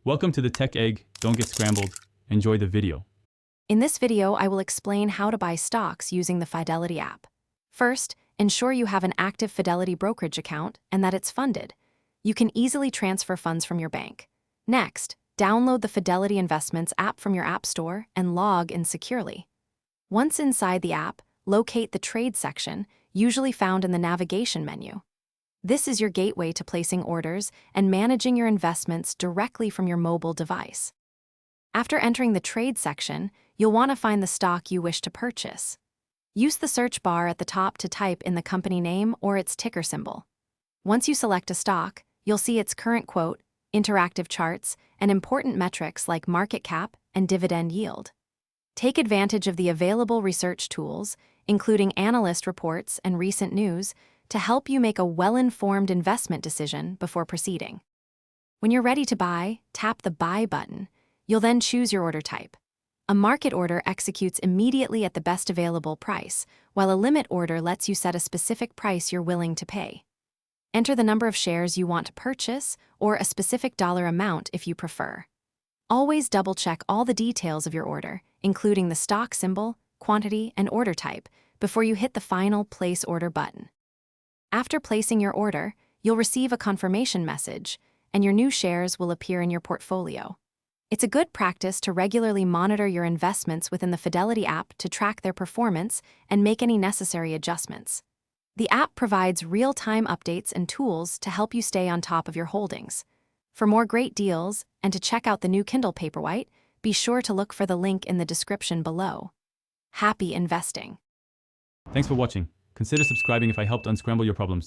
Welcome to the Tech Egg. Don't get scrambled. Enjoy the video. In this video, I will explain how to buy stocks using the Fidelity app. First, ensure you have an active Fidelity brokerage account and that it's funded. You can easily transfer funds from your bank. Next, download the Fidelity Investments app from your app store and log in securely. Once inside the app, locate the Trade section, usually found in the navigation menu. This is your gateway to placing orders and managing your investments directly from your mobile device. After entering the Trade section, you'll want to find the stock you wish to purchase. Use the search bar at the top to type in the company name or its ticker symbol. Once you select a stock, you'll see its current quote, interactive charts, and important metrics like market cap and dividend yield. Take advantage of the available research tools, including analyst reports and recent news, to help you make a well-informed investment decision before proceeding. When you're ready to buy, tap the Buy button. You'll then choose your order type. A market order executes immediately at the best available price, while a limit order lets you set a specific price you're willing to pay. Enter the number of shares you want to purchase or a specific dollar amount if you prefer. Always double-check all the details of your order, including the stock symbol, quantity, and order type, before you hit the final Place Order button. After placing your order, you'll receive a confirmation message, and your new shares will appear in your portfolio. It's a good practice to regularly monitor your investments within the Fidelity app to track their performance and make any necessary adjustments. The app provides real-time updates and tools to help you stay on top of your holdings. For more great deals and to check out the new Kindle Paperwhite, be sure to look for the link in the description below. Happy investing! Thanks for watching. Consider subscribing if I helped unscramble your problems.